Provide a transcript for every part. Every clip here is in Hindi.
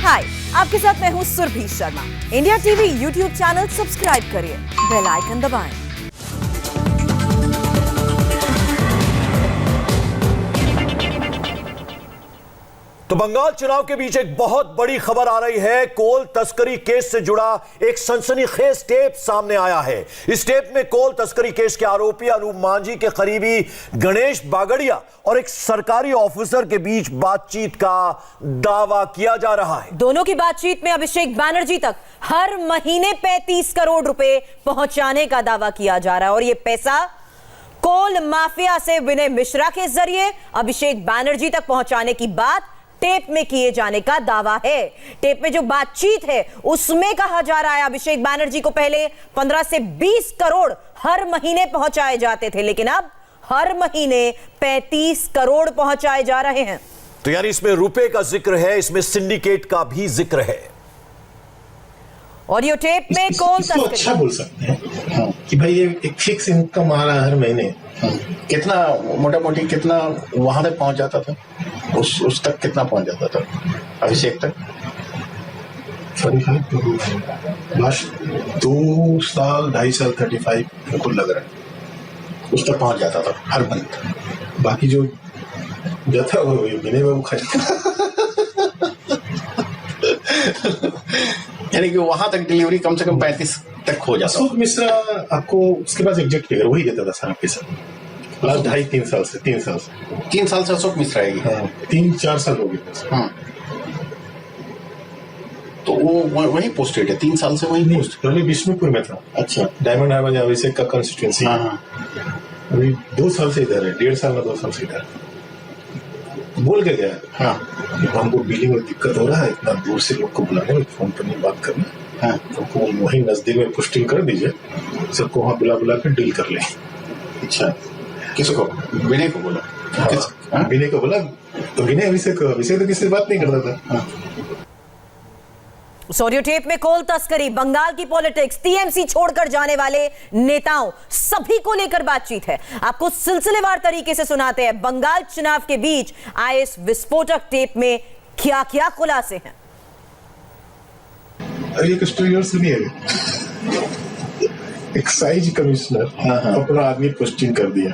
हाय, आपके साथ मैं हूँ Surabhi Sharma. India TV YouTube channel subscribe करिए, बेल आइकन दबाएं। तो बंगाल चुनाव के बीच एक बहुत बड़ी खबर आ रही है। कोल तस्करी केस से जुड़ा एक सनसनीखेज टेप सामने आया है। इस टेप में कोल तस्करी केस के आरोपी अनूप मांझी के करीबी गणेश बागड़िया और एक सरकारी ऑफिसर के बीच बातचीत का दावा किया जा रहा है। दोनों की बातचीत में अभिषेक बैनर्जी तक हर महीने 35 करोड़ रुपए पहुंचाने का दावा किया जा रहा है और यह पैसा कोल माफिया से विनय मिश्रा के जरिए अभिषेक बैनर्जी तक पहुंचाने की बात टेप में किए जाने का दावा है। टेप में जो बातचीत है उसमें कहा जा रहा है अभिषेक बैनर्जी को पहले 15 से 20 करोड़ हर महीने पहुंचाए जाते थे, लेकिन अब हर महीने 35 करोड़ पहुंचाए जा रहे हैं। तो यानी इसमें रुपए का जिक्र है, इसमें सिंडिकेट का भी जिक्र है। ऑडियो टेप में कौन सा अच्छा बोल सकते हैं कि भाई ये एक फिक्स इनकम आ रहा है हर महीने। कितना मोटा मोटी कितना वहां तक पहुंच जाता था, उस तक कितना पहुंच जाता था अभिषेक तक? 45 लास्ट 2 साल 2.5 साल 35 बिल्कुल लग रहा है उस तक पहुंच जाता था हर मंथ। बाकी जो जाता वो महीने में वो खर्च यानी कि वहां तक डिलीवरी कम से कम 35 तक हो जाता। अशोक मिश्रा आपको उसके पास एग्जैक्ट फिगर वही देता था सारा पैसा लास्ट 2.5-3 साल से 3 साल से 3 साल से अशोक मिश्रा है। 3-4 साल हो गए। तो वो वही पोस्टेड है 3 साल से वही नहीं, पहले विष्णुपुर में था। अच्छा, डायमंड हार्बर में अभिषेक का कंस्टिट्यूएंसी। अभी 2 साल से इधर है, 1.5 साल में 2 साल से इधर बोल के गया हमको बिलिंग में दिक्कत हो रहा है, इतना दूर से लोग को बुलाने में, फोन पर नहीं बात करना। तो वही नजदीक में पोस्टिंग कर दीजिए, सबको वहाँ बुला कर डील कर ले। अच्छा, किसको? विनय को बोला? विनय को बोला तो विनय अभिषेक तो किसी से बात नहीं करता था। ऑडियो टेप में कोल तस्करी, बंगाल की पॉलिटिक्स, टीएमसी छोड़कर जाने वाले नेताओं, सभी को लेकर बातचीत है। आपको सिलसिलेवार तरीके से सुनाते हैं बंगाल चुनाव के बीच आए इस विस्फोटक टेप में क्या क्या खुलासे हैं। एक स्टोरी और सुनिए। एक्साइज कमिश्नर अपना आदमी पोस्टिंग कर दिया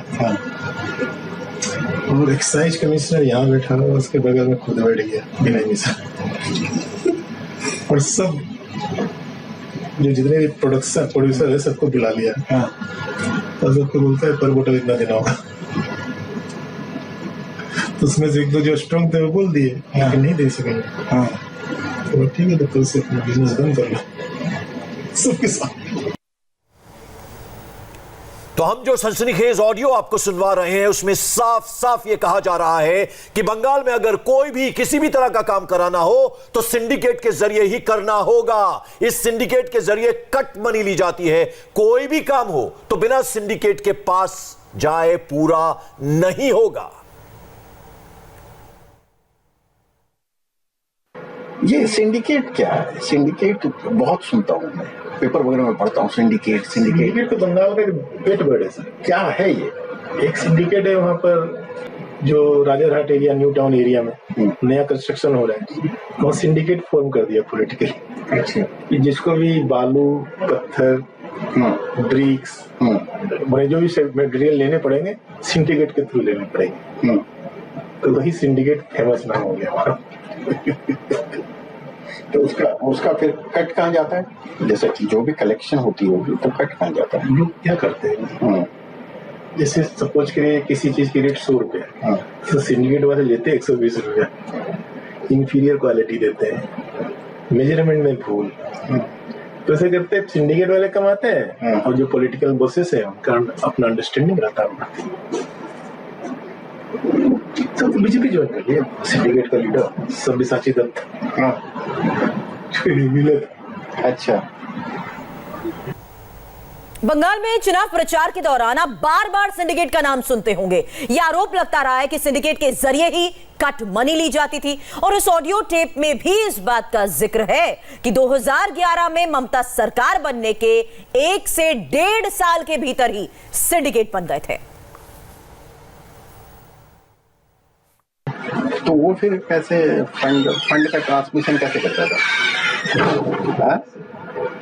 और एक्साइज कमिश्नर यहाँ बैठा हुआ, उसके बगल में खुद बैठ गया विनय मिश्रा और सब जो जितने भी प्रोड्यूसर है सबको बुला लिया और सबको बोलता है पर बोतल इतना देना होगा। तो उसमें से एक दो जो स्ट्रॉन्ग थे वो बोल दिए लेकिन नहीं दे सकेंगे। तो ठीक है, तो कल से अपना बिजनेस बंद कर लो सबके साथ। तो हम जो सनसनीखेज ऑडियो आपको सुनवा रहे हैं उसमें साफ साफ यह कहा जा रहा है कि बंगाल में अगर कोई भी किसी भी तरह का काम कराना हो तो सिंडिकेट के जरिए ही करना होगा। इस सिंडिकेट के जरिए कट मनी ली जाती है। कोई भी काम हो तो बिना सिंडिकेट के पास जाए पूरा नहीं होगा। ये सिंडिकेट क्या है? सिंडिकेट बहुत सुनता हूँ मैं, पेपर वगैरह में पढ़ता हूँ। सिंडिकेट तो बंगाल का पेट बर्ड है सर। क्या है ये? एक सिंडिकेट है वहाँ पर जो Rajarhat area, new town area में नया कंस्ट्रक्शन हो रहा है, वहाँ सिंडिकेट फॉर्म कर दिया पॉलिटिकली। अच्छा, जिसको भी बालू, पत्थर, ब्रिक्स, जो भी मटेरियल लेने पड़ेंगे सिंडिकेट के थ्रू लेने पड़ेंगे। तो वही सिंडिकेट फेमस नाम हो गया। तो उसका फिर कट कहाँ जाता है? जैसे कि जो भी कलेक्शन होती होगी तो कट कहाँ जाता है? लोग क्या करते हैं, जैसे सपोज करिए किसी चीज की रेट 100 रुपया, तो सिंडिकेट वाले लेते हैं 120 रुपया, इंफीरियर क्वालिटी देते हैं, मेजरमेंट में भूल। तो ऐसे करते हैं, सिंडिकेट वाले कमाते हैं और जो पॉलिटिकल बॉसेस है उनका अपना अंडरस्टैंडिंग रहता है। सब तो बीजेपी ज्वाइन कर लिया, सिंडिकेट का लीडर सब्यसाची दत्त मिले। अच्छा, बंगाल में चुनाव प्रचार के दौरान आप बार बार सिंडिकेट का नाम सुनते होंगे। यह आरोप लगता रहा है कि सिंडिकेट के जरिए ही कट मनी ली जाती थी और इस ऑडियो टेप में भी इस बात का जिक्र है कि 2011 में ममता सरकार बनने के 1 से 1.5 साल के भीतर ही सिंडिकेट बन गए थे। तो वो फिर कैसे फंड का ट्रांसमिशन कैसे करता था? हाँ?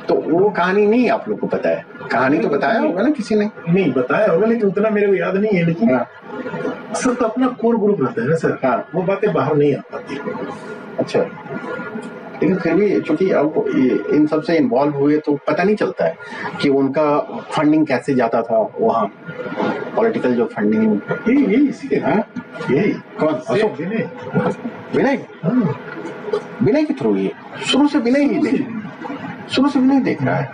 तो वो कहानी नहीं आप लोग को पता है? कहानी तो बताया होगा ना किसी ने? नहीं बताया होगा, लेकिन उतना मेरे को याद नहीं है। लेकिन हाँ। सब तो अपना कोर ग्रुप रहता है ना सर। हाँ। वो बातें बाहर नहीं आ पाती। अच्छा, लेकिन फिर भी चूंकि अब इन सब से इन्वॉल्व हुए तो पता नहीं चलता है कि उनका फंडिंग कैसे जाता था वहाँ, पॉलिटिकल जो फंडिंग। यही इसी के। हाँ? यही कौन? अशोक? विनय? विनय के थ्रू? ये शुरू से विनय ही देख रहा है।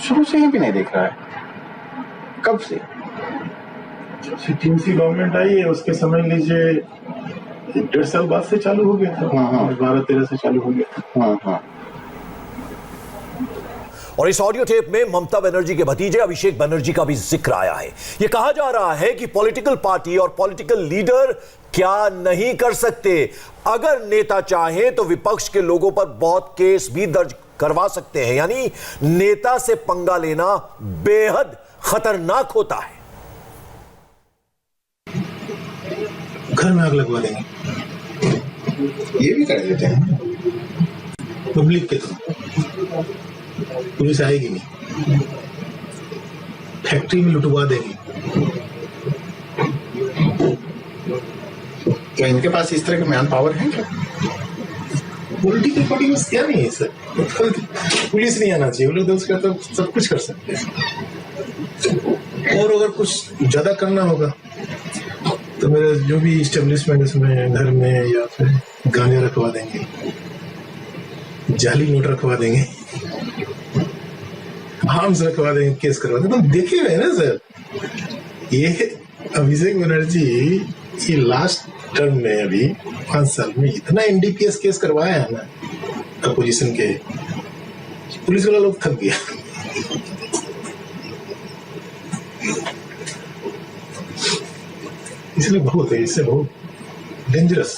शुरू से ही विनय देख रहा है। कब से? टीएमसी गवर्नमेंट आई है उसके समझ लीजिए 1.5 साल बाद से चालू हो गया था। 12-13 से चालू हो गया था। और इस ऑडियो टेप में ममता बनर्जी के भतीजे अभिषेक बनर्जी का भी जिक्र आया है। यह कहा जा रहा है कि पॉलिटिकल पार्टी और पॉलिटिकल लीडर क्या नहीं कर सकते। अगर नेता चाहे तो विपक्ष के लोगों पर बहुत केस भी दर्ज करवा सकते हैं। यानी नेता से पंगा लेना बेहद खतरनाक होता है। घर में आग लगवा देंगे, ये भी कर देते हैं पब्लिक के थ्रू। पुलिस आएगी नहीं, फैक्ट्री में लुटवा देगी। क्या इनके पास इस तरह के मैन पावर है क्या? पॉलिटिकल पार्टी में क्या नहीं है सर। पुलिस नहीं आना चाहिए, वो लोग तो उसका तो सब कुछ कर सकते हैं। और अगर कुछ ज्यादा करना होगा तो मेरा जो भी इस्टेब्लिशमेंट इसमें घर में या फिर गांजा रखवा देंगे, जाली नोट रखवा देंगे, आर्म्स रखवा देंगे, केस करवा देंगे। तो देखे हुए ना सर, ये अभिषेक बनर्जी ये लास्ट टर्म में अभी 5 साल में इतना एनडीपीएस केस करवाया है ना अपोजिशन के, पुलिस वाला लोग थक गया। इसलिए बहुत है, इससे बहुत डेंजरस।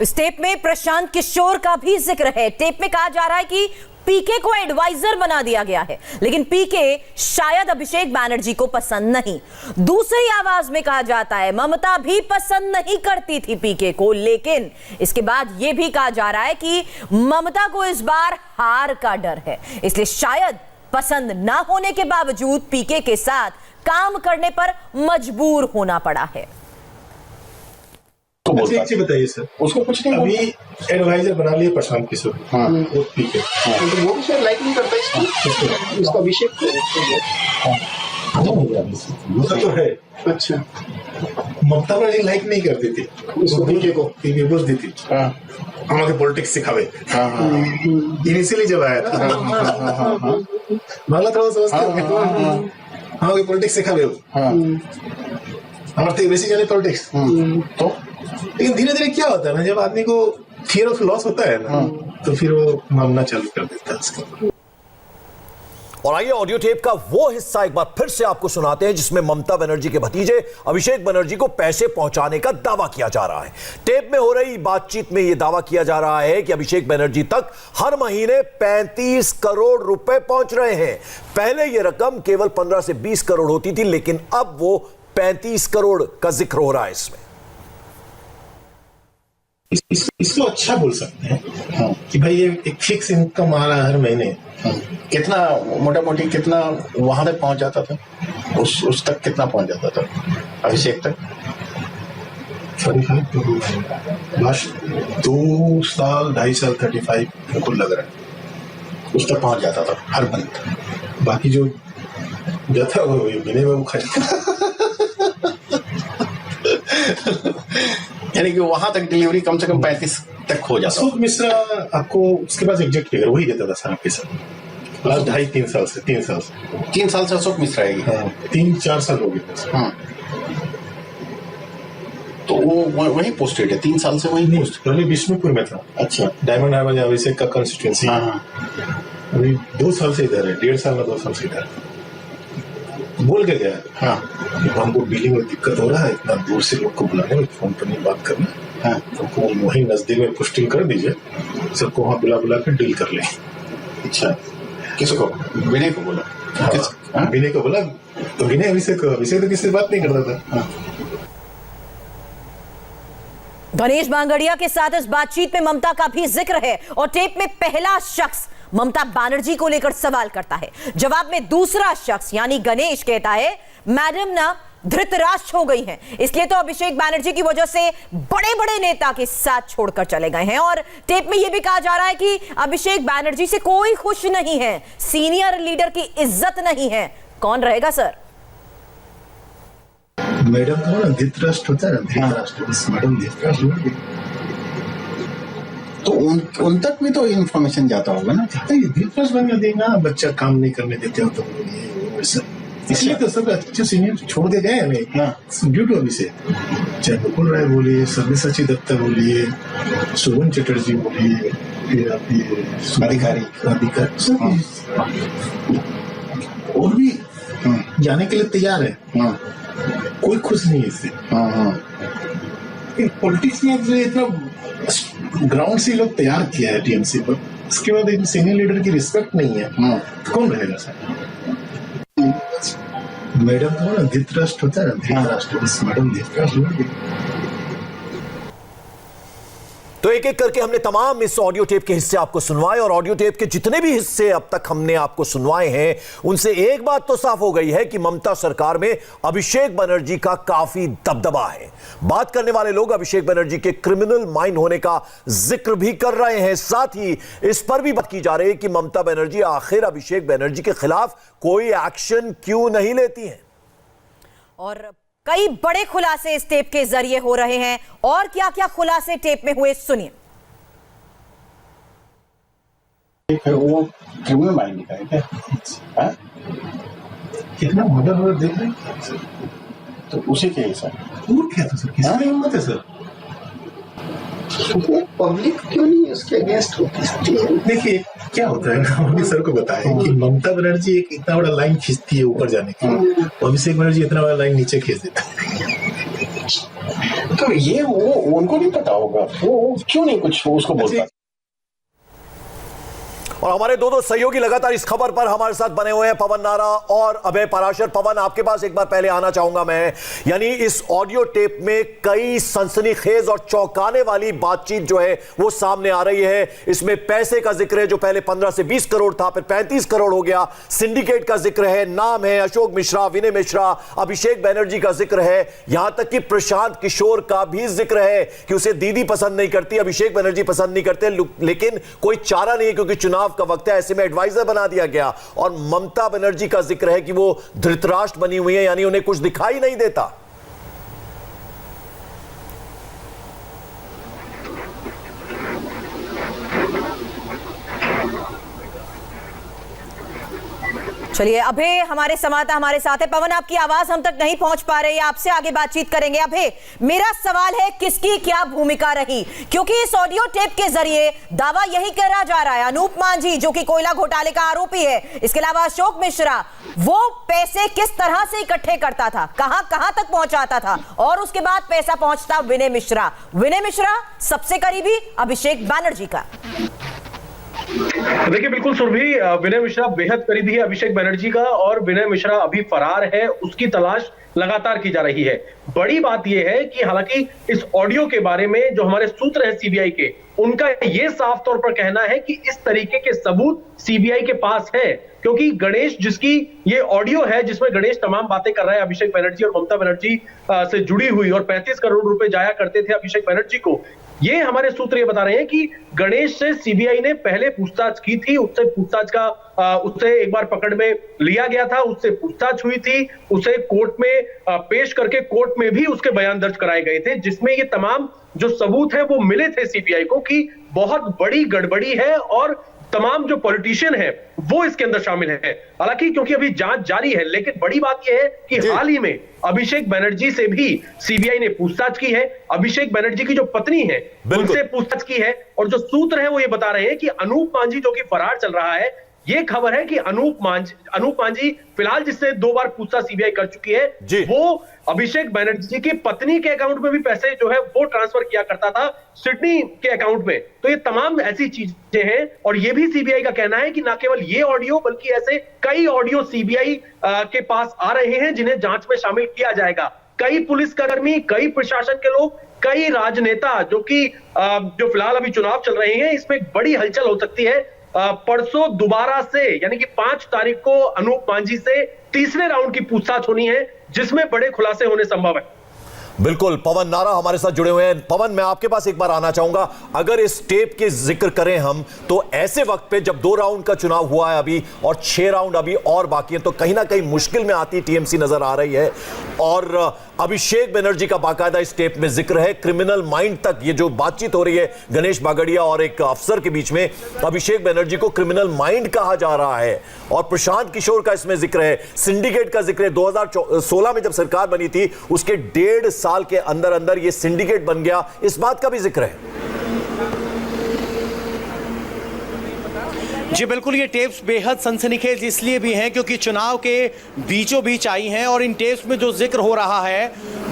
इस टेप में प्रशांत किशोर का भी जिक्र है। टेप में कहा जा रहा है कि पीके को एडवाइजर बना दिया गया है, लेकिन पीके शायद अभिषेक बनर्जी को पसंद नहीं। दूसरी आवाज में कहा जाता है ममता भी पसंद नहीं करती थी पीके को, लेकिन इसके बाद यह भी कहा जा रहा है कि ममता को इस बार हार का डर है, इसलिए शायद पसंद ना होने के बावजूद पीके के साथ काम करने पर मजबूर होना पड़ा है। अच्छा एक चीज बताइए सर, उसको कुछ नहीं अभी एडवाइजर बना लिए प्रशांत किशोर। हाँ। वो पीके। हाँ। तो वो भी शायद लाइक नहीं करता इसको अभिषेक वो तो है। अच्छा, ममता बनर्जी लाइक नहीं करती थी उसको, पीके को बुझ दी थी। हमारे पॉलिटिक्स सिखावे इनिशियली जब आया था बांग्ला थोड़ा समझते होंगे, हमारे पॉलिटिक्स सिखावे हमारे बेसिक जाने पॉलिटिक्स। तो लेकिन धीरे धीरे क्या होता है ना, जब आदमी को फियर ऑफ लॉस होता है ना, तो फिर वो मानना चालू कर देता है उसका। और आइए ऑडियो टेप का वो हिस्सा एक बार फिर से आपको सुनाते हैं जिसमें ममता बनर्जी के भतीजे अभिषेक बनर्जी को पैसे पहुंचाने का दावा किया जा रहा है। टेप में हो रही बातचीत में यह दावा किया जा रहा है कि अभिषेक बनर्जी तक हर महीने 35 करोड़ रुपए पहुंच रहे हैं। पहले यह रकम केवल 15 से 20 करोड़ होती थी, लेकिन अब वो 35 करोड़ का जिक्र हो रहा है इसमें। इसको अच्छा बोल सकते हैं कि भाई ये एक फिक्स इनकम आ रहा है हर महीने। कितना मोटा मोटी कितना वहां तक पहुंच जाता था, उस तक कितना पहुंच जाता था अभिषेक तक? 45 लास्ट 2 साल 2.5 साल 35 बिल्कुल लग रहा है उस तक पहुंच जाता था हर मंथ। बाकी जो जाता वो महीने में वो खा जाता। यानी कि वहां तक डिलीवरी कम से कम 35 तक हो जाता। अशोक मिश्रा आपको उसके पास एग्जैक्ट फिगर वही देता था सारा पैसा लास्ट 2.5-3 साल से 3 साल से 3 साल से अशोक मिश्रा आएगी। 3-4 साल हो गए। हाँ, तो वो वही पोस्टेड है 3 साल से वही नहीं, पोस्ट। पहले विष्णुपुर में था। अच्छा, डायमंड हार्बर अभिषेक का कंस्टिट्यूएंसी। हाँ, अभी 2 साल से इधर है, 1.5 साल में 2 साल से इधर बोल के गया। हाँ, हमको डीलिंग में दिक्कत हो रहा है, इतना दूर से लोग को बुलाने में, फोन पर नहीं बात करना। हाँ, तो वही नजदीक में पोस्टिंग कर दीजिए, सबको वहाँ बुला के डील कर ले। अच्छा, किसको? विनय को बोला? हाँ, विनय को बोला तो विनय अभिषेक तो किसी से बात नहीं कर रहा था। गणेश बांगड़िया के साथ इस बातचीत में ममता का भी जिक्र है और टेप में पहला शख्स ममता बनर्जी को लेकर सवाल करता है। जवाब में दूसरा शख्स यानी गणेश कहता है मैडम ना धृतराष्ट्र हो गई हैं, इसलिए तो अभिषेक बनर्जी की वजह से बड़े बड़े नेता के साथ छोड़कर चले गए हैं। और टेप में यह भी कहा जा रहा है कि अभिषेक बनर्जी से कोई खुश नहीं है, सीनियर लीडर की इज्जत नहीं है। कौन रहेगा सर? मैडम तो ना धृतराष्ट्र होता है, धृतराष्ट्र बस मैडम धृतराष्ट्र। तो उन तक भी तो इन्फॉर्मेशन जाता होगा ना। धृतराष्ट्र बन देगा, बच्चा काम नहीं करने देते हो तो इसलिए तो सब अच्छे सीनियर छोड़ के गए हमें ड्यू टू अभिषेक। चाहे मुकुल राय बोलिए, सब्यसाची दत्ता बोलिए, शोभन चटर्जी बोलिए, फिर आपकी अधिकारी और भी जाने के लिए तैयार है। कोई खुश नहीं है इससे। पॉलिटिक्स में इतना ग्राउंड से लोग तैयार किया है टीएमसी पर, उसके बाद एक सीनियर लीडर की रिस्पेक्ट नहीं है, कौन रहेगा सर? मैडम तो ना धृतराष्ट्र होता है, धृतराष्ट्र बस मैडम धृतराष्ट्र। तो एक एक करके हमने तमाम इस ऑडियो टेप के हिस्से आपको सुनवाए और ऑडियो टेप के जितने भी हिस्से अब तक हमने आपको सुनवाए हैं उनसे एक बात तो साफ हो गई है कि ममता सरकार में अभिषेक बनर्जी का काफी दबदबा है। बात करने वाले लोग अभिषेक बनर्जी के क्रिमिनल माइंड होने का जिक्र भी कर रहे हैं, साथ ही इस पर भी बात की जा रही है कि ममता बनर्जी आखिर अभिषेक बनर्जी के खिलाफ कोई एक्शन क्यों नहीं लेती है। और कई बड़े खुलासे इस टेप के जरिए हो रहे हैं और क्या क्या खुलासे टेप में हुए सुनिए। वो क्रिमिनल माइंड का है क्या? कितना मर्डर देख रहे हैं तो उसी के हिसाब और क्या था सर? किसकी हिम्मत है सर? पब्लिक क्यों नहीं उसके अगेंस्ट होती है? देखिए क्या होता है ना, हमने सर को बताया कि ममता बनर्जी एक इतना बड़ा लाइन खींचती है ऊपर जाने के लिए, अभिषेक बनर्जी इतना बड़ा लाइन नीचे खींच देता है। तो ये वो उनको नहीं पता होगा, वो क्यों नहीं कुछ उसको बोलता। और हमारे दो सहयोगी लगातार इस खबर पर हमारे साथ बने हुए हैं, पवन नारा और अभय पराशर। पवन, आपके पास एक बार पहले आना चाहूंगा मैं, यानी इस ऑडियो टेप में कई सनसनीखेज और चौंकाने वाली बातचीत जो है वो सामने आ रही है। इसमें पैसे का जिक्र है जो पहले 15 से 20 करोड़ था, फिर 35 करोड़ हो गया। सिंडिकेट का जिक्र है, नाम है अशोक मिश्रा, विनय मिश्रा, अभिषेक बनर्जी का जिक्र है, यहां तक कि प्रशांत किशोर का भी जिक्र है कि उसे दीदी पसंद नहीं करती, अभिषेक बनर्जी पसंद नहीं करते, लेकिन कोई चारा नहीं है क्योंकि चुनाव का वक्त है, ऐसे में एडवाइजर बना दिया गया। और ममता बनर्जी का जिक्र है कि वो धृतराष्ट्र बनी हुई है, यानी उन्हें कुछ दिखाई नहीं देता। चलिए, अभय हमारे संवाददाता हमारे साथ है। पवन, आपकी आवाज हम तक नहीं पहुंच पा रही है, आपसे आगे बातचीत करेंगे। अभय, मेरा सवाल है किसकी क्या भूमिका रही, क्योंकि इस ऑडियो टेप के जरिए दावा यही करा जा रहा है अनूप मांझी जो कि कोयला घोटाले का आरोपी है, इसके अलावा अशोक मिश्रा, वो पैसे किस तरह से इकट्ठे करता था, कहां कहां तक पहुंचाता था, और उसके बाद पैसा पहुंचता विनय मिश्रा। विनय मिश्रा सबसे करीबी अभिषेक बनर्जी का। देखिए, बिल्कुल सुरभि, विनय मिश्रा बेहद करीबी है अभिषेक बनर्जी का और विनय मिश्रा अभी फरार है, उसकी तलाश लगातार की जा रही है। बड़ी बात यह है कि हालांकि इस ऑडियो के बारे में जो हमारे सूत्र है सीबीआई के, उनका यह साफ तौर पर कहना है कि इस तरीके के सबूत सीबीआई के पास है, क्योंकि गणेश, जिसकी ये ऑडियो है जिसमें गणेश तमाम बातें कर रहा है अभिषेक बनर्जी और ममता बनर्जी से जुड़ी हुई, और 35 करोड़ रुपए जाया करते थे अभिषेक बनर्जी को, ये हमारे सूत्र ये बता रहे हैं कि गणेश से सीबीआई ने पहले पूछताछ की थी, उससे पूछताछ का उससे एक बार पकड़ में लिया गया था, उससे पूछताछ हुई थी, उसे कोर्ट में पेश करके कोर्ट में भी उसके बयान दर्ज कराए गए थे, जिसमें ये तमाम जो सबूत है वो मिले थे सीबीआई को कि बहुत बड़ी गड़बड़ी है और तमाम जो पॉलिटिशियन है वो इसके अंदर शामिल है। हालांकि क्योंकि अभी जांच जारी है, लेकिन बड़ी बात यह है कि हाल ही में अभिषेक बनर्जी से भी सीबीआई ने पूछताछ की है, अभिषेक बनर्जी की जो पत्नी है उनसे पूछताछ की है, और जो सूत्र है वो ये बता रहे हैं कि अनूप मांझी जो कि फरार चल रहा है, ये खबर है कि अनूप मांझी फिलहाल जिससे 2 बार पूछताछ सीबीआई कर चुकी है, वो अभिषेक बनर्जी की पत्नी के अकाउंट में भी पैसे जो है वो ट्रांसफर किया करता था सिडनी के अकाउंट में। तो ये तमाम ऐसी चीजें हैं और ये भी सीबीआई का कहना है कि ना केवल ये ऑडियो बल्कि ऐसे कई ऑडियो सीबीआई के पास आ रहे हैं जिन्हें जांच में शामिल किया जाएगा। कई पुलिसकर्मी, कई प्रशासन के लोग, कई राजनेता जो फिलहाल अभी चुनाव चल रहे हैं, इसमें एक बड़ी हलचल हो सकती है। परसों दोबारा से यानी कि 5 तारीख को अनूप मांझी से तीसरे राउंड की पूछताछ होनी है जिसमें बड़े खुलासे होने संभव है। बिल्कुल, पवन नारा हमारे साथ जुड़े हुए हैं। पवन, मैं आपके पास एक बार आना चाहूंगा। अगर इस टेप के जिक्र करें हम, तो ऐसे वक्त पे जब 2 राउंड का चुनाव हुआ है अभी और 6 राउंड अभी और बाकी है, तो कहीं ना कहीं मुश्किल में आती टीएमसी नजर आ रही है। और अभिषेक बनर्जी का बाकायदा इस टेप में जिक्र है, क्रिमिनल माइंड तक ये जो बातचीत हो रही है गणेश बागड़िया और एक अफसर के बीच में, अभिषेक बनर्जी को क्रिमिनल माइंड कहा जा रहा है। और प्रशांत किशोर का इसमें जिक्र है, सिंडिकेट का जिक्र है। 2016 में जब सरकार बनी थी उसके 1.5 साल के अंदर अंदर ये सिंडिकेट बन गया, इस बात का भी जिक्र है। जी बिल्कुल, ये टेप्स बेहद सनसनीखेज इसलिए भी हैं क्योंकि चुनाव के बीचों बीच आई हैं और इन टेप्स में जो जिक्र हो रहा है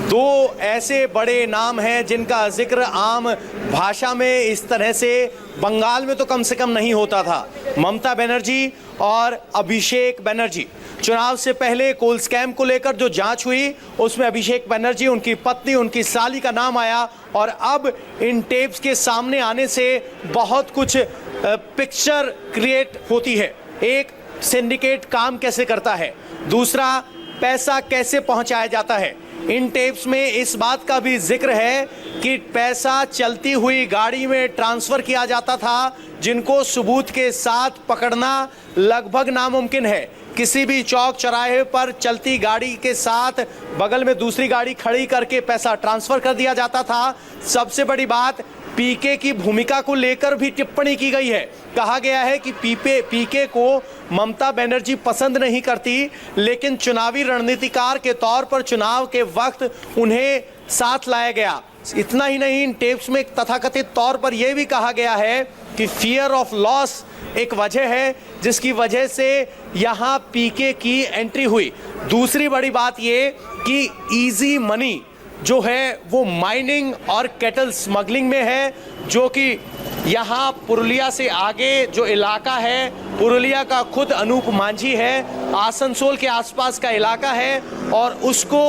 2 ऐसे बड़े नाम हैं जिनका जिक्र आम भाषा में इस तरह से बंगाल में तो कम से कम नहीं होता था। ममता बनर्जी और अभिषेक बनर्जी। चुनाव से पहले कोल स्कैम को लेकर जो जांच हुई उसमें अभिषेक बनर्जी, उनकी पत्नी, उनकी साली का नाम आया और अब इन टेप्स के सामने आने से बहुत कुछ पिक्चर क्रिएट होती है। एक, सिंडिकेट काम कैसे करता है, दूसरा पैसा कैसे पहुंचाया जाता है। इन टेप्स में इस बात का भी जिक्र है कि पैसा चलती हुई गाड़ी में ट्रांसफर किया जाता था जिनको सबूत के साथ पकड़ना लगभग नामुमकिन है। किसी भी चौक चौराहे पर चलती गाड़ी के साथ बगल में दूसरी गाड़ी खड़ी करके पैसा ट्रांसफर कर दिया जाता था। सबसे बड़ी बात, पीके की भूमिका को लेकर भी टिप्पणी की गई है। कहा गया है कि पीके को ममता बनर्जी पसंद नहीं करती, लेकिन चुनावी रणनीतिकार के तौर पर चुनाव के वक्त उन्हें साथ लाया गया। इतना ही नहीं, इन टेप्स में तथाकथित तौर पर यह भी कहा गया है कि फियर ऑफ लॉस एक वजह है जिसकी वजह से यहाँ पीके की एंट्री हुई। दूसरी बड़ी बात ये कि इजी मनी जो है वो माइनिंग और कैटल स्मगलिंग में है, जो कि यहाँ पुरुलिया से आगे जो इलाका है, पुरुलिया का खुद अनूप मांझी है, आसनसोल के आसपास का इलाका है और उसको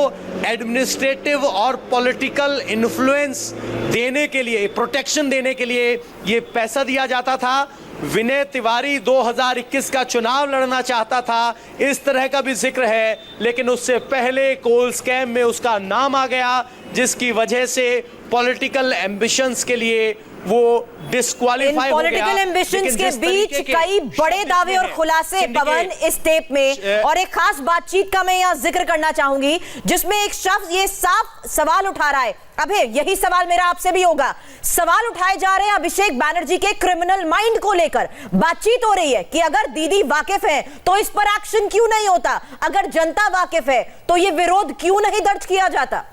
एडमिनिस्ट्रेटिव और पॉलिटिकल इन्फ्लुएंस देने के लिए, प्रोटेक्शन देने के लिए ये पैसा दिया जाता था। विनय तिवारी 2021 का चुनाव लड़ना चाहता था, इस तरह का भी जिक्र है, लेकिन उससे पहले कोल स्कैम में उसका नाम आ गया जिसकी वजह से पॉलिटिकल एम्बिशंस के लिए वो डिस्क्वालीफाई हो गया। पॉलिटिकल एम्बिशंस के बीच कई बड़े दावे और खुलासे पवन इस टेप में, और एक खास बातचीत का मैं यहाँ जिक्र करना चाहूंगी जिसमें एक शख्स ये साफ सवाल उठा रहा है। अबे यही सवाल मेरा आपसे भी होगा। सवाल उठाए जा रहे हैं अभिषेक बनर्जी के क्रिमिनल माइंड को लेकर। बातचीत हो रही है कि अगर दीदी वाकिफ है तो इस पर एक्शन क्यों नहीं होता, अगर जनता वाकिफ है तो ये विरोध क्यों नहीं दर्ज किया जाता।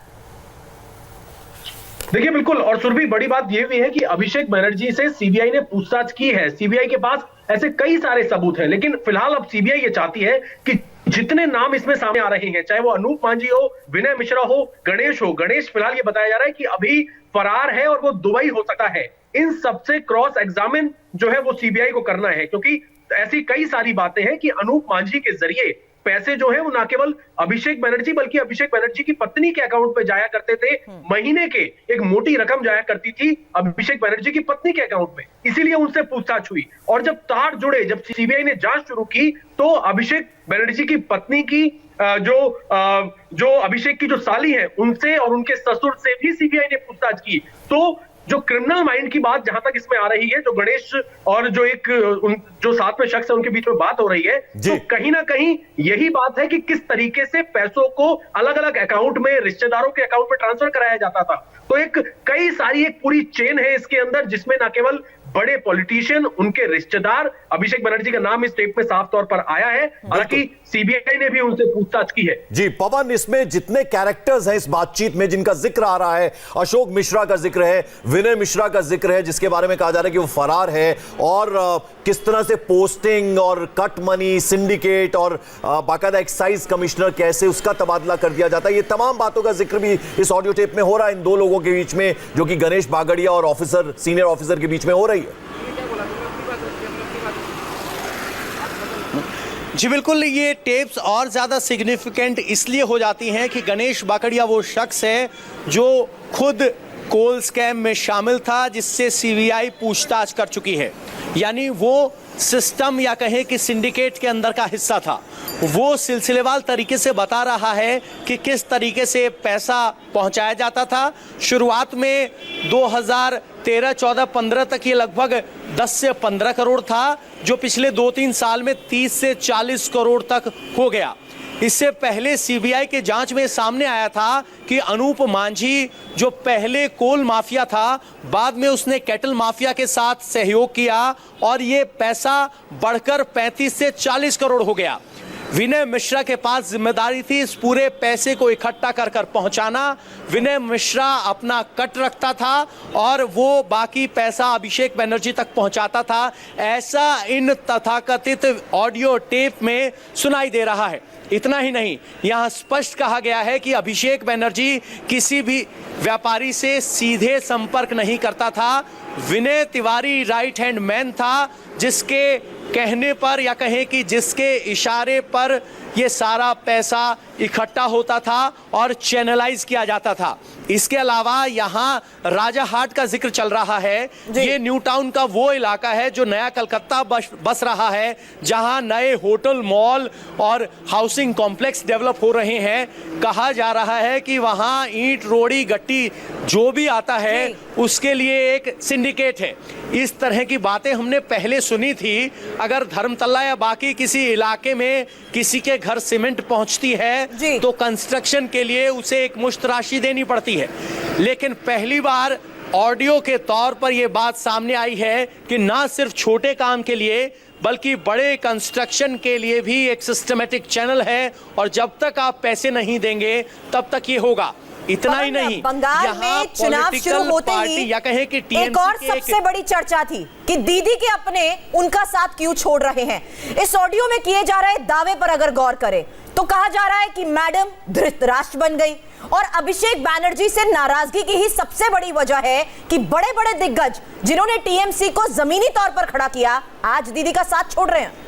देखिए बिल्कुल, और सुरभि बड़ी बात यह भी है कि अभिषेक बनर्जी से सीबीआई ने पूछताछ की है। सीबीआई के पास ऐसे कई सारे सबूत हैं, लेकिन फिलहाल अब सीबीआई ये चाहती है कि जितने नाम इसमें सामने आ रहे हैं, चाहे वो अनूप मांझी हो, विनय मिश्रा हो, गणेश फिलहाल ये बताया जा रहा है कि अभी फरार है और वो दुबई हो सकता है। इन सबसे क्रॉस एग्जामिन जो है वो सीबीआई को करना है, क्योंकि ऐसी कई सारी बातें हैं कि अनूप मांझी के जरिए पैसे जो है वो ना केवल अभिषेक बनर्जी बल्कि अभिषेक बनर्जी की पत्नी के अकाउंट पे जाया करते थे। महीने के एक मोटी रकम जाया करती थी अभिषेक बनर्जी की पत्नी के अकाउंट में, इसीलिए उनसे पूछताछ हुई। और जब तार जुड़े, जब सीबीआई ने जांच शुरू की तो अभिषेक बनर्जी की पत्नी की जो अभिषेक की जो साली है उनसे और उनके ससुर से भी सीबीआई ने पूछताछ की। तो जो क्रिमिनल माइंड की बात जहां तक इसमें आ रही है, जो गणेश और जो एक जो साथ में शख्स है उनके बीच में बात हो रही है, तो कहीं ना कहीं यही बात है कि किस तरीके से पैसों को अलग अलग अकाउंट में, रिश्तेदारों के अकाउंट में ट्रांसफर कराया जाता था। तो एक कई सारी एक पूरी चेन है इसके अंदर, जिसमें ना केवल बड़े पॉलिटिशियन, उनके रिश्तेदार, अभिषेक बनर्जी का नाम इस टेप में साफ तौर पर आया है। हालांकि सीबीआई ने भी उनसे पूछताछ की है। जी पवन, इसमें जितने कैरेक्टर्स हैं इस बातचीत में जिनका जिक्र आ रहा है, अशोक मिश्रा का जिक्र है, विनय मिश्रा का जिक्र है, जिसके बारे में कहा जा रहा है कि वो फरार है, और किस तरह से पोस्टिंग और कट मनी, सिंडिकेट और बाकायदा एक्साइज कमिश्नर कैसे उसका तबादला कर दिया जाता है, ये तमाम बातों का जिक्र भी इस ऑडियो टेप में हो रहा है इन दो लोगों के बीच में, जो कि गणेश बागड़िया और ऑफिसर, सीनियर ऑफिसर के बीच में हो रही है। जी बिल्कुल, ये टेप्स और ज़्यादा सिग्निफिकेंट इसलिए हो जाती हैं कि गणेश बाकड़िया वो शख्स है जो खुद कोल स्कैम में शामिल था, जिससे सीबीआई पूछताछ कर चुकी है। यानी वो सिस्टम या कहें कि सिंडिकेट के अंदर का हिस्सा था। वो सिलसिलेवार तरीके से बता रहा है कि किस तरीके से पैसा पहुंचाया जाता था। शुरुआत में 2013, 14, 15 तक ये लगभग 10 से 15 करोड़ था, जो पिछले 2-3 साल में 30 से 40 करोड़ तक हो गया। इससे पहले सीबीआई के जांच में सामने आया था कि अनूप मांझी जो पहले कोल माफिया था, बाद में उसने कैटल माफिया के साथ सहयोग किया और ये पैसा बढ़कर 35 से 40 करोड़ हो गया। विनय मिश्रा के पास जिम्मेदारी थी इस पूरे पैसे को इकट्ठा कर पहुंचाना। विनय मिश्रा अपना कट रखता था और वो बाकी पैसा अभिषेक बनर्जी तक पहुंचाता था। ऐसा इन तथाकथित ऑडियो टेप में सुनाई दे रहा है। इतना ही नहीं, यहाँ स्पष्ट कहा गया है कि अभिषेक बनर्जी किसी भी व्यापारी से सीधे संपर्क नहीं करता था। Vinay Tiwari right hand man था, जिसके कहने पर या कहें कि जिसके इशारे पर ये सारा पैसा इकट्ठा होता था और चैनलाइज किया जाता था। इसके अलावा यहाँ राजाहाट का जिक्र चल रहा है। ये न्यू टाउन का वो इलाका है जो नया कलकत्ता बस रहा है, जहाँ नए होटल, मॉल और हाउसिंग कॉम्प्लेक्स डेवलप हो रहे हैं। कहा जा रहा है कि वहाँ ईंट, रोड़ी, गट्टी जो भी आता है उसके लिए एक सिंडिकेट है। इस तरह की बातें हमने पहले सुनी थी। अगर धर्मतल्ला या बाकी किसी इलाके में किसी के घर सीमेंट पहुंचती है तो कंस्ट्रक्शन के लिए उसे एक मुश्त राशि देनी पड़ती है। लेकिन पहली बार ऑडियो के तौर पर यह बात सामने आई है कि ना सिर्फ छोटे काम के लिए बल्कि बड़े कंस्ट्रक्शन के लिए भी एक सिस्टमैटिक चैनल है, और जब तक आप पैसे नहीं देंगे तब तक ये होगा। इतना ही नहीं, बंगाल में चुनाव शुरू होते ही या कहें कि एक और सबसे बड़ी चर्चा थी कि दीदी के अपने उनका साथ क्यों छोड़ रहे हैं। इस ऑडियो में किए जा रहे दावे पर अगर गौर करें तो कहा जा रहा है कि मैडम धृतराष्ट्र बन गई, और अभिषेक बनर्जी से नाराजगी की ही सबसे बड़ी वजह है कि बड़े बड़े दिग्गज जिन्होंने टीएमसी को जमीनी तौर पर खड़ा किया आज दीदी का साथ छोड़ रहे हैं।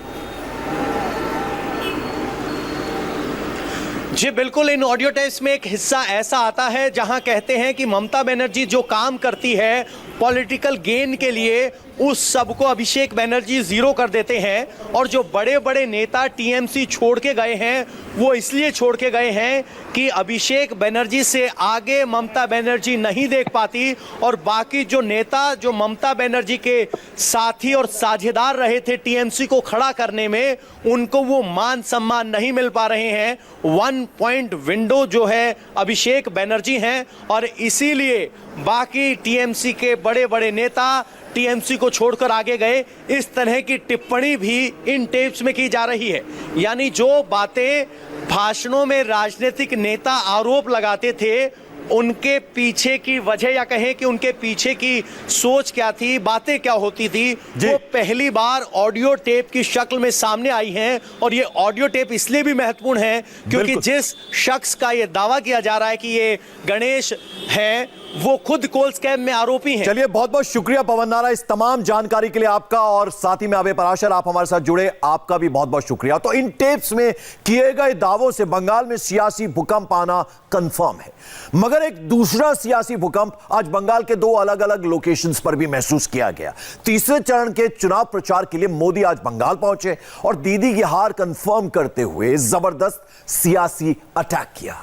जी बिल्कुल, इन ऑडियो टेप्स में एक हिस्सा ऐसा आता है जहां कहते हैं कि ममता बनर्जी जो काम करती है पॉलिटिकल गेन के लिए, उस सब को अभिषेक बनर्जी जीरो कर देते हैं, और जो बड़े बड़े नेता टीएमसी छोड़ के गए हैं वो इसलिए छोड़ के गए हैं कि अभिषेक बनर्जी से आगे ममता बनर्जी नहीं देख पाती, और बाकी जो नेता जो ममता बनर्जी के साथी और साझेदार रहे थे टीएमसी को खड़ा करने में, उनको वो मान सम्मान नहीं मिल पा रहे हैं। 1 पॉइंट विंडो जो है अभिषेक बनर्जी हैं, और इसीलिए बाकी टीएमसी के बड़े बड़े नेता टीएमसी को छोड़कर आगे गए। इस तरह की टिप्पणी भी इन टेप्स में की जा रही है। यानी जो बातें भाषणों में राजनीतिक नेता आरोप लगाते थे, उनके पीछे की वजह या कहें कि उनके पीछे की सोच क्या थी, बातें क्या होती थी, वो पहली बार ऑडियो टेप की शक्ल में सामने आई हैं। और ये ऑडियो टेप इसलिए भी महत्वपूर्ण है क्योंकि जिस शख्स का ये दावा किया जा रहा है कि ये गणेश है, वो खुद कोल स्कैम में आरोपी हैं। चलिए, बहुत बहुत शुक्रिया पवन नारा इस तमाम जानकारी के लिए आपका, और साथ ही में अभय पराशर आप हमारे साथ जुड़े, आपका भी बहुत बहुत शुक्रिया। तो इन टेप्स में किए गए दावों से बंगाल में सियासी भूकंप आना कंफर्म है, मगर एक दूसरा सियासी भूकंप आज बंगाल के 2 अलग अलग लोकेशंस पर भी महसूस किया गया। तीसरे चरण के चुनाव प्रचार के लिए मोदी आज बंगाल पहुंचे और दीदी की हार कंफर्म करते हुए जबरदस्त सियासी अटैक किया।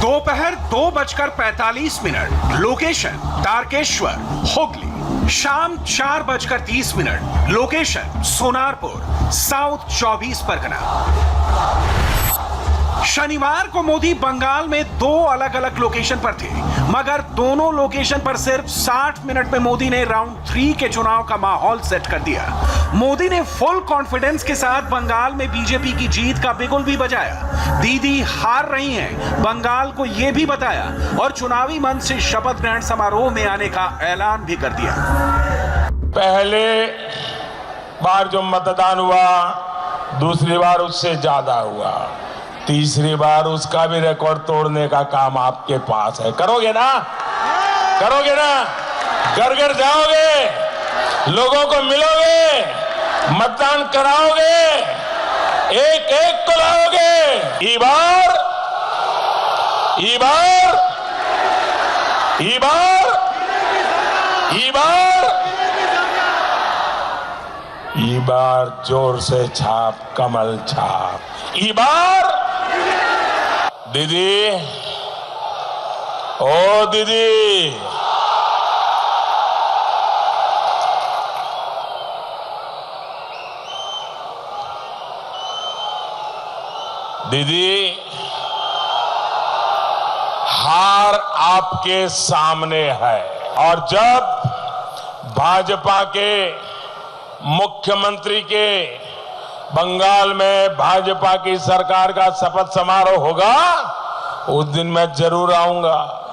दोपहर 2:45 लोकेशन तारकेश्वर, हुगली। शाम 4:30 लोकेशन सोनारपुर, साउथ 24 परगना। शनिवार को मोदी बंगाल में 2 अलग अलग लोकेशन पर थे, मगर दोनों लोकेशन पर सिर्फ 60 मिनट में मोदी ने राउंड 3 के चुनाव का माहौल सेट कर दिया। मोदी ने फुल कॉन्फिडेंस के साथ बंगाल में बीजेपी की जीत का बिगुल भी बजाया। दीदी हार रही हैं, बंगाल को यह भी बताया और चुनावी मंच से शपथ ग्रहण समारोह में आने का ऐलान भी कर दिया। पहले बार जो मतदान हुआ, दूसरी बार उससे ज्यादा हुआ, तीसरी बार उसका भी रिकॉर्ड तोड़ने का काम आपके पास है। करोगे ना? करोगे ना? घर घर जाओगे, लोगों को मिलोगे, मतदान कराओगे, एक एक को लाओगे। ई बार जोर से छाप, कमल छाप। ई बार दीदी, ओ दीदी, दीदी, हार आपके सामने है। और जब भाजपा के मुख्यमंत्री के बंगाल में भाजपा की सरकार का शपथ समारोह होगा, उस दिन मैं जरूर आऊंगा।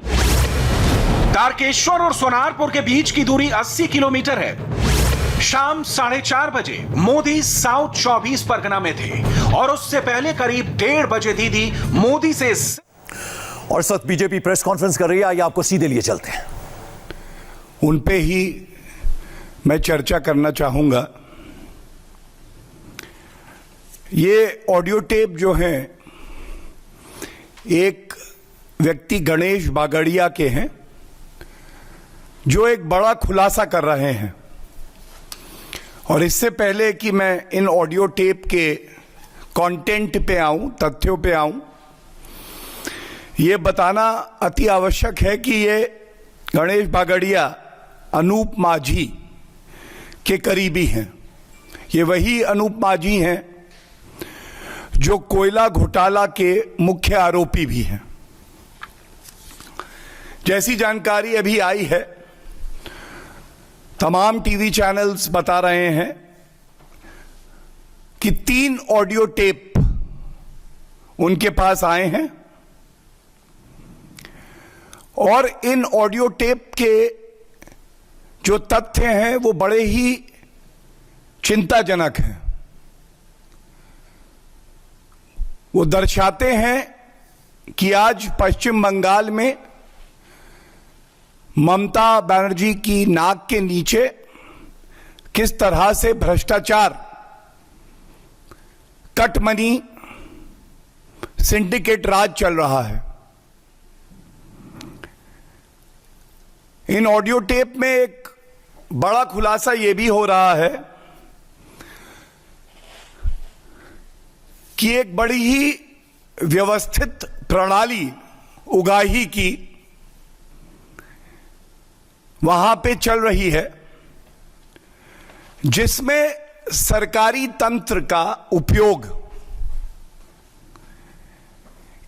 तारकेश्वर और सोनारपुर के बीच की दूरी 80 किलोमीटर है। शाम 4:30 बजे मोदी साउथ 24 परगना में थे और उससे पहले करीब 1:30 बजे दीदी मोदी से और इस वक्त बीजेपी प्रेस कॉन्फ्रेंस कर रही है। आइए आपको सीधे लिए चलते हैं। उन पे ही मैं चर्चा करना चाहूंगा। ये ऑडियो टेप जो हैं, एक व्यक्ति गणेश बागड़िया के हैं जो एक बड़ा खुलासा कर रहे हैं। और इससे पहले कि मैं इन ऑडियो टेप के कंटेंट पे आऊं, तथ्यों पे आऊं, ये बताना अति आवश्यक है कि ये गणेश बागड़िया अनूप माझी के करीबी हैं। ये वही अनूप माझी हैं जो कोयला घोटाला के मुख्य आरोपी भी हैं। जैसी जानकारी अभी आई है, तमाम टीवी चैनल्स बता रहे हैं कि 3 ऑडियो टेप उनके पास आए हैं और इन ऑडियो टेप के जो तथ्य हैं वो बड़े ही चिंताजनक हैं। वो दर्शाते हैं कि आज पश्चिम बंगाल में ममता बनर्जी की नाक के नीचे किस तरह से भ्रष्टाचार, कट मनी, सिंडिकेट राज चल रहा है। इन ऑडियो टेप में एक बड़ा खुलासा यह भी हो रहा है कि एक बड़ी ही व्यवस्थित प्रणाली उगाही की वहां पे चल रही है, जिसमें सरकारी तंत्र का उपयोग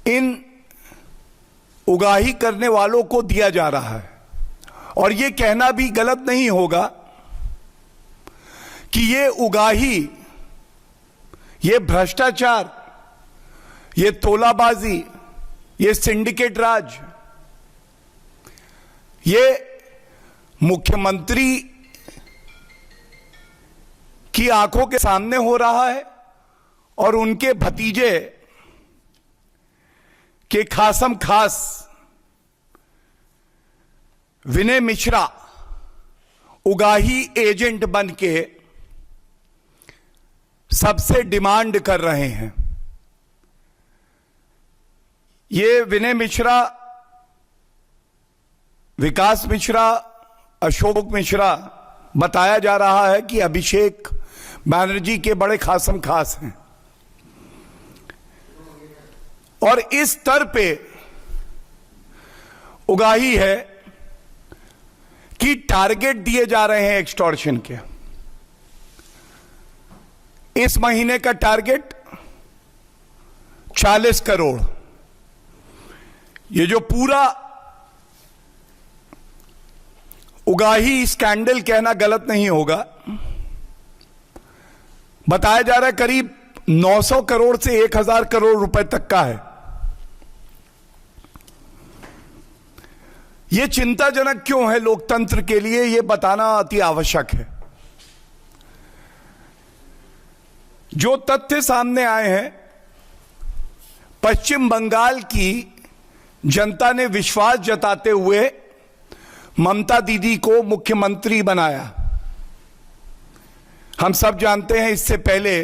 इन उगाही करने वालों को दिया जा रहा है। और यह कहना भी गलत नहीं होगा कि ये उगाही, ये भ्रष्टाचार, ये तोलाबाजी, ये सिंडिकेट राज, ये मुख्यमंत्री की आंखों के सामने हो रहा है और उनके भतीजे के खासम खास विनय मिश्रा उगाही एजेंट बन के सबसे डिमांड कर रहे हैं। ये विनय मिश्रा, विकास मिश्रा, अशोक मिश्रा बताया जा रहा है कि अभिषेक बनर्जी के बड़े खासम खास हैं। और इस स्तर पे उगाही है कि टारगेट दिए जा रहे हैं एक्सटॉर्शन के। इस महीने का टारगेट 40 करोड़। ये जो पूरा उगाही स्कैंडल कहना गलत नहीं होगा, बताया जा रहा है करीब 900 करोड़ से 1000 करोड़ रुपए तक का है। यह चिंताजनक क्यों है लोकतंत्र के लिए, यह बताना अति आवश्यक है। जो तथ्य सामने आए हैं, पश्चिम बंगाल की जनता ने विश्वास जताते हुए ममता दीदी को मुख्यमंत्री बनाया। हम सब जानते हैं इससे पहले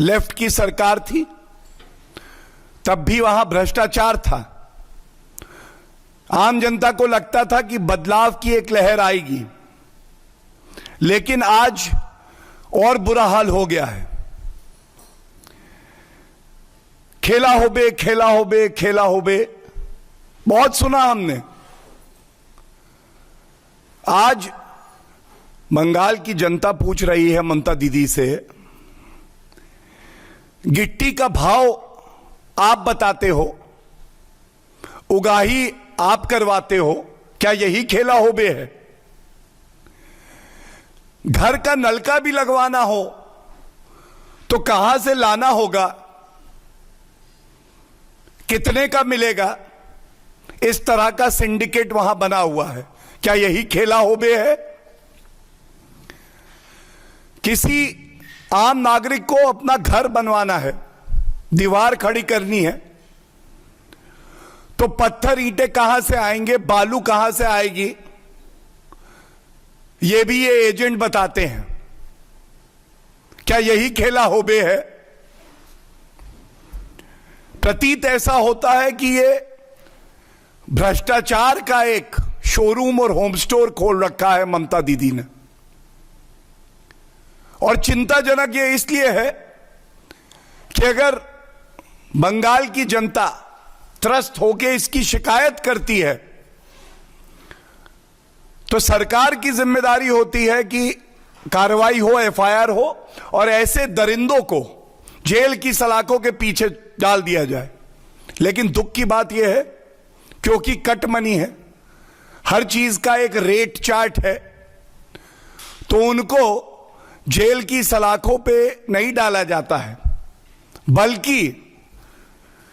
लेफ्ट की सरकार थी, तब भी वहां भ्रष्टाचार था। आम जनता को लगता था कि बदलाव की एक लहर आएगी, लेकिन आज और बुरा हाल हो गया है। खेला होबे, खेला होबे, खेला होबे, बहुत सुना हमने। आज बंगाल की जनता पूछ रही है ममता दीदी से, गिट्टी का भाव आप बताते हो, उगाही आप करवाते हो, क्या यही खेला होबे है? घर का नलका भी लगवाना हो तो कहां से लाना होगा, कितने का मिलेगा? इस तरह का सिंडिकेट वहां बना हुआ है। क्या यही खेला होबे है? किसी आम नागरिक को अपना घर बनवाना है, दीवार खड़ी करनी है, तो पत्थर ईंटें कहां से आएंगे, बालू कहां से आएगी, ये भी ये एजेंट बताते हैं। क्या यही खेला होबे है? प्रतीत ऐसा होता है कि ये भ्रष्टाचार का एक शोरूम और होम स्टोर खोल रखा है ममता दीदी ने। और चिंताजनक ये इसलिए है कि अगर बंगाल की जनता त्रस्त होकर इसकी शिकायत करती है, तो सरकार की जिम्मेदारी होती है कि कार्रवाई हो, एफआईआर हो और ऐसे दरिंदों को जेल की सलाखों के पीछे डाल दिया जाए। लेकिन दुख की बात यह है, क्योंकि कट मनी है, हर चीज का एक रेट चार्ट है, तो उनको जेल की सलाखों पे नहीं डाला जाता है, बल्कि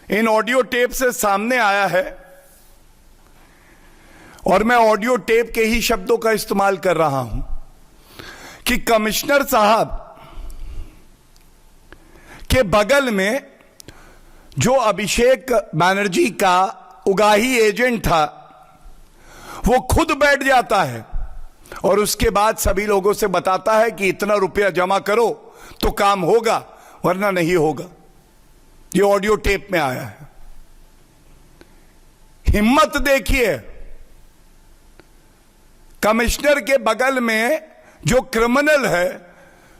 इन ऑडियो टेप से सामने आया है, और मैं ऑडियो टेप के ही शब्दों का इस्तेमाल कर रहा हूं, कि कमिश्नर साहब के बगल में जो अभिषेक बनर्जी का उगाही एजेंट था, वो खुद बैठ जाता है और उसके बाद सभी लोगों से बताता है कि इतना रुपया जमा करो तो काम होगा, वरना नहीं होगा। ये ऑडियो टेप में आया है। हिम्मत देखिए, कमिश्नर के बगल में जो क्रिमिनल है,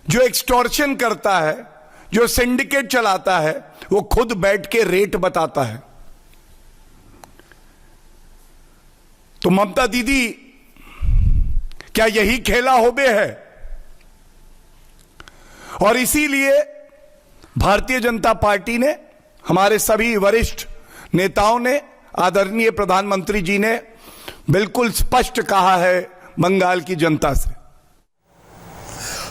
जो एक्सटॉर्शन करता है, जो सिंडिकेट चलाता है, वो खुद बैठ के रेट बताता है। तो ममता दीदी, क्या यही खेला होबे है? और इसीलिए भारतीय जनता पार्टी ने, हमारे सभी वरिष्ठ नेताओं ने, आदरणीय प्रधानमंत्री जी ने बिल्कुल स्पष्ट कहा है बंगाल की जनता से।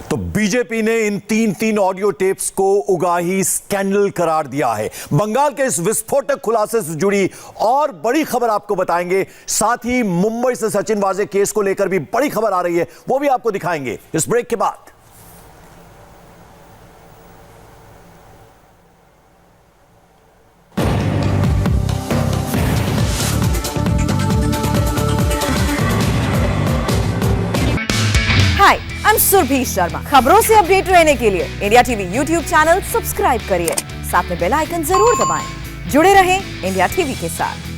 तो बीजेपी ने इन तीन ऑडियो टेप्स को उगाही स्कैंडल करार दिया है। बंगाल के इस विस्फोटक खुलासे से जुड़ी और बड़ी खबर आपको बताएंगे। साथ ही मुंबई से सचिन वाजे केस को लेकर भी बड़ी खबर आ रही है, वो भी आपको दिखाएंगे इस ब्रेक के बाद। हाय, आई एम सुरभि शर्मा। खबरों से अपडेट रहने के लिए India TV YouTube channel subscribe करिए, साथ में बेल आइकन जरूर दबाएं। जुड़े रहें इंडिया टीवी के साथ।